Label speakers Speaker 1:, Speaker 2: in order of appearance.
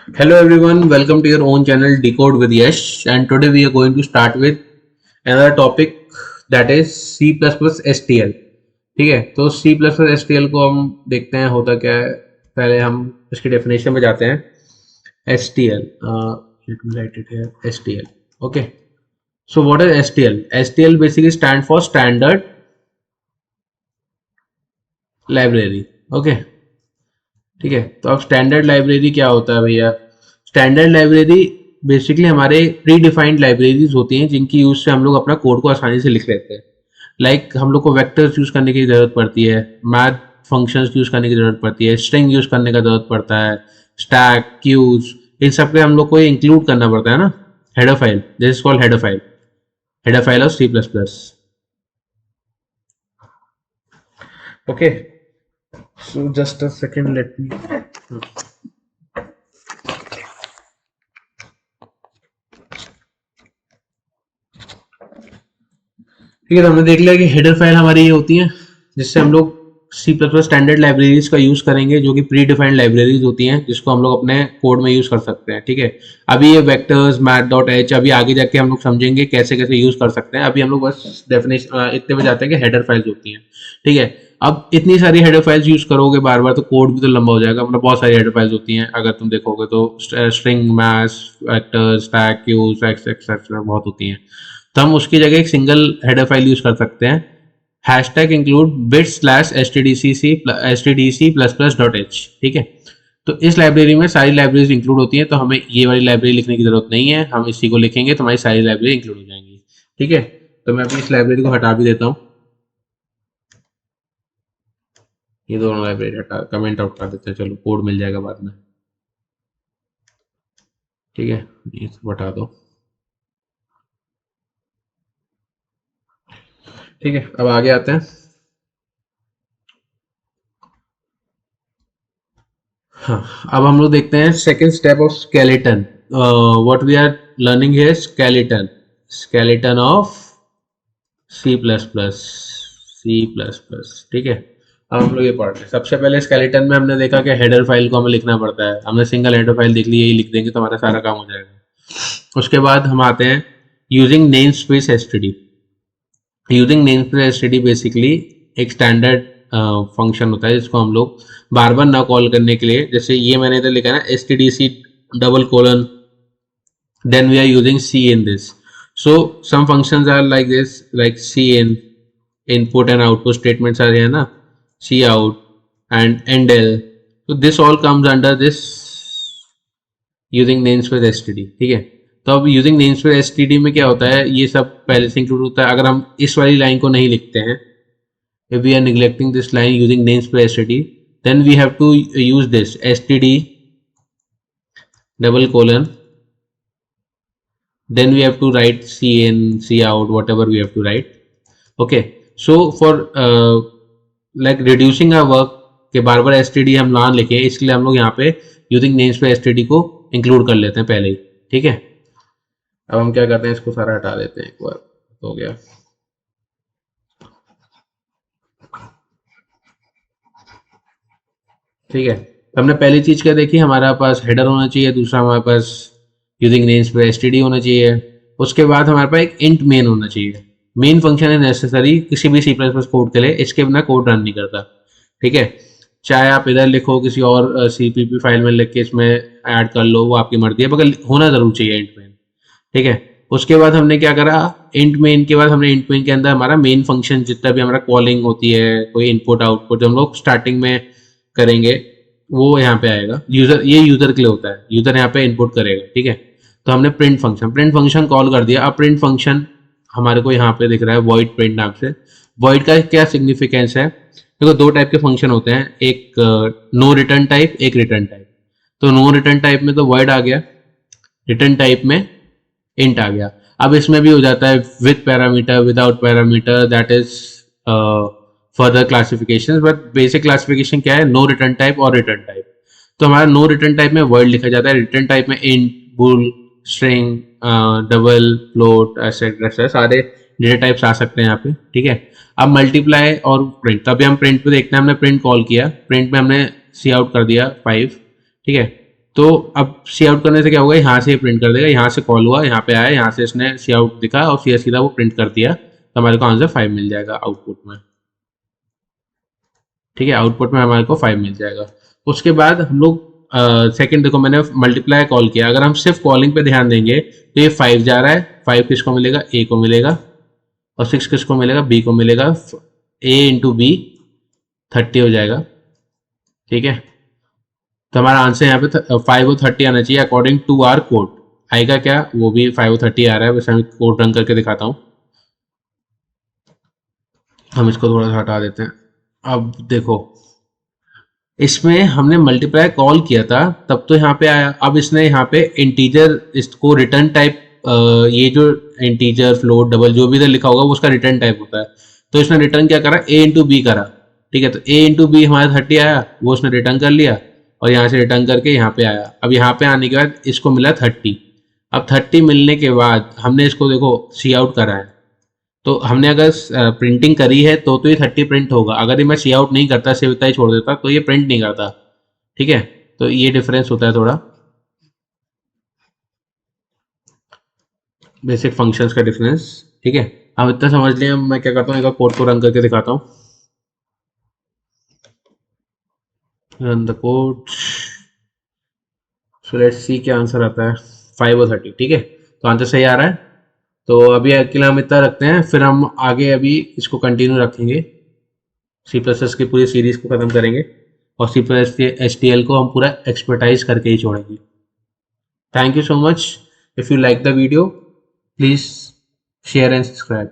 Speaker 1: Hello everyone, welcome to your own channel Decode with Yash, and today we are going to start with another topic that is C++ STL. ठीक है, तो C++ STL को हम देखते हैं होता क्या है। पहले हम इसकी डेफिनेशन में जाते हैं। STL, let me write it here, STL. Okay, so what is STL? STL basically stand for Standard Library. Okay, ठीक है। तो अब स्टैंडर्ड लाइब्रेरी क्या होता है भैया? स्टैंडर्ड लाइब्रेरी बेसिकली हमारे प्री डिफाइंड लाइब्रेरीज होती हैं जिनकी यूज से हम लोग अपना कोड को आसानी से लिख लेते हैं। लाइक हम लोग को वेक्टर्स यूज करने की जरूरत पड़ती है, मैथ फंक्शंस यूज करने की जरूरत पड़ती है, स्ट्रिंग यूज करने का जरूरत पड़ता है, स्टैक क्यूज, इन सब पे हम लोग को इंक्लूड करना पड़ता है ना। Header file, this is called header file, header file of C plus plus. Okay, so just a second, let me. ठीक है, तो हमने देख लिया कि हेडर फाइल हमारी ये होती है जिससे हम लोग C plus plus standard libraries का यूज करेंगे, जो कि प्री डिफाइंड लाइब्रेरीज होती हैं जिसको हम लोग अपने कोड में यूज कर सकते हैं। ठीक है, अभी ये वेक्टर्स मैथ डॉट एच अभी आगे जाके हम लोग समझेंगे कैसे कैसे यूज कर सकते हैं। अभी हम लोग बस डेफिनेशन इतने पे जाते हैं कि हेडर फाइल्स होती हैं। ठीक है, अब इतनी सारी हेडर फाइल्स यूज करोगे बार बार तो कोड भी तो लंबा हो जाएगा। मतलब बहुत सारी हेडर फाइल्स होती हैं, अगर तुम देखोगे तो string, maths, vectors, stack, queues, etcetera बहुत होती हैं। तो हम उसकी जगह एक सिंगल हेडर फाइल यूज कर सकते हैं, hashtag include bit slash stdc plus plus dot H. ठीक है, तो इस लाइब्रेरी में सारी लाइब्रेरीज इंक्लूड होती हैं, तो हमें ये वाली लाइब्रेरी लिखने की जरूरत नहीं है। हम इसी को लिखेंगे तो हमारी सारी लाइब्रेरी इंक्लूड हो जाएंगी। ठीक है, तो मैं अपनी इस लाइब्रेरी को हटा भी देता हूँ, ये दोनों लाइब्रेरी हटा कमेंट आउट कर देते हैं, चलो कोड मिल जाएगा बाद में। ठीक है, ये सब हटा दो। ठीक है, अब आगे आते हैं। हाँ, अब हम लोग देखते हैं second step of skeleton. What we are learning here, skeleton, skeleton of C plus plus, C plus plus. ठीक है, अब हम लोग ये पढ़ रहे हैं। सबसे पहले स्केलेटन में हमने देखा कि हेडर फाइल को हमें लिखना पड़ता है। हमने सिंगल हेडर फाइल देख ली, यही लिख देंगे तो हमारा सारा काम हो जाएगा। उसके बाद हम आते हैं using name space STD. Using name space STD basically एक स्टैंडर्ड फंक्शन होता है जिसको हम लोग बार बार ना कॉल करने के लिए, जैसे ये मैंने इधर लिखा है ना, S T D C double colon, then we are using C in this. So some functions are like this, like C in, input and output statements are here na, C out and endl. So this all comes under this using namespace std. ठीक है, तो अब using namespace std में क्या होता है, ये सब पहले से इंक्लूड होता है। अगर हम इस वाली लाइन को नहीं लिखते हैं, if we are neglecting this line using namespace std, then we have to use this std double colon, then we have to write C in, C out, whatever we have to write. Okay, so for like reducing our work के बार बार std हम ना लिखें, इसलिए हम लोग यहाँ पे using names पे std को इंक्लूड कर लेते हैं पहले ही। ठीक है, अब हम क्या करते हैं, इसको सारा हटा देते हैं, एक बार हो गया। ठीक है, तो हमने पहली चीज क्या देखी, हमारे पास हेडर होना चाहिए, दूसरा हमारे पास यूजिंग नेम्स पे std होना चाहिए, उसके बाद हमारे पास एक इंट मेन होना चाहिए। मेन फंक्शन है नेसेसरी किसी भी सी प्लस प्लस कोड के लिए, इसके बिना कोड रन नहीं करता। ठीक है, चाहे आप इधर लिखो किसी और सीपीपी फाइल में लिख के इसमें ऐड कर लो, वो आपकी मर्जी है, मगर होना जरूर चाहिए इंट मेन। ठीक है, उसके बाद हमने क्या करा, इंट मेन के बाद हमने इंट मेन के अंदर हमारा मेन फंक्शन जितना भी हमारा कॉलिंग होती है, कोई इनपुट आउटपुट जो हम लोग स्टार्टिंग में करेंगे वो यहाँ पे आएगा। यूजर, ये यूजर के लिए होता है, यूजर यहाँ पे इनपुट करेगा। ठीक है, तो हमने प्रिंट फंक्शन कॉल कर दिया। अब प्रिंट फंक्शन हमारे को यहाँ पे दिख रहा है वॉइड प्रिंट नाम से। वॉइड का क्या सिग्निफिकेंस है, देखो दो टाइप के फंक्शन होते हैं, एक नो रिटर्न टाइप, एक रिटर्न टाइप। तो नो रिटर्न टाइप में तो वॉइड आ गया, रिटर्न टाइप में इंट आ गया। अब इसमें भी हो जाता है with parameter, without parameter, that is further classification, but basic classification क्या है, नो रिटर्न टाइप और रिटर्न टाइप। तो हमारा नो रिटर्न टाइप में वर्ड लिखा जाता है, रिटर्न टाइप में int, bull, string, double, float, ऐसे सारे डेटा टाइप्स आ सकते हैं यहाँ पे। ठीक है, अब मल्टीप्लाई और प्रिंट, तभी हम प्रिंट पे देखते हैं, हमने प्रिंट कॉल किया, प्रिंट में हमने सी आउट कर दिया 5। ठीक है, तो अब सी आउट करने से क्या होगा, यहाँ से प्रिंट कर देगा, यहाँ से कॉल हुआ, यहाँ पे आया, यहाँ से इसने सी आउट दिखा और सीधा सीधा वो प्रिंट कर दिया, तो हमारे को आंसर 5 मिल जाएगा आउटपुट में। ठीक है, आउटपुट में हमारे को 5 मिल जाएगा। उसके बाद हम लोग सेकंड, देखो मैंने मल्टीप्लाई कॉल किया, अगर हम सिर्फ कॉलिंग पे ध्यान देंगे तो ये 5 जा रहा है, 5 किसको मिलेगा, ए को मिलेगा, और 6 किसको मिलेगा, बी को मिलेगा, ए इंटू बी 30 हो जाएगा। ठीक है, तो हमारा आंसर यहाँ पे 5 और 30 आना चाहिए अकॉर्डिंग टू आर कोड। आएगा क्या, वो भी 5 और 30 आ रहा है, वैसे मैं कोड रन करके दिखाता हूँ। हम इसको थोड़ा सा हटा देते हैं। अब देखो, इसमें हमने मल्टीप्लाई कॉल किया था तब तो यहाँ पे आया, अब इसने यहाँ पे इंटीजर इसको रिटर्न टाइप, ये जो इंटीजर फ्लोट डबल जो भी इधर लिखा होगा वो उसका रिटर्न टाइप होता है, तो इसने रिटर्न क्या करा, ए इंटू बी करा। ठीक है, तो ए इंटू बी हमारा 30 आया, वो उसने रिटर्न कर लिया और यहाँ से रिटर्न करके यहाँ पे आया। अब यहाँ पे आने के बाद इसको मिला 30। अब 30 मिलने के बाद हमने इसको देखो सी आउट करा है, तो हमने अगर प्रिंटिंग करी है तो ये 30 प्रिंट होगा, अगर ये मैं सी आउट नहीं करता, सिर्फ इतना ही छोड़ देता तो ये प्रिंट नहीं करता। ठीक है, तो ये डिफरेंस होता है थोड़ा, बेसिक फंक्शंस का डिफरेंस। ठीक है, अब इतना समझ लिया, मैं क्या करता हूँ, एक बार कोड को रन करके दिखाता हूँ। Run the code, so let's see क्या आंसर आता है, 5 और 30। ठीक है, तो आंसर सही आ रहा है। तो अभी के लिए हम इतना रखते हैं, फिर हम आगे अभी इसको कंटिन्यू रखेंगे, सी प्लस प्लस की पूरी सीरीज को खत्म करेंगे और सी प्लस के एच टी एल को हम पूरा एक्सपर्टाइज करके ही छोड़ेंगे। Thank you so much. If you like the video, please share and subscribe.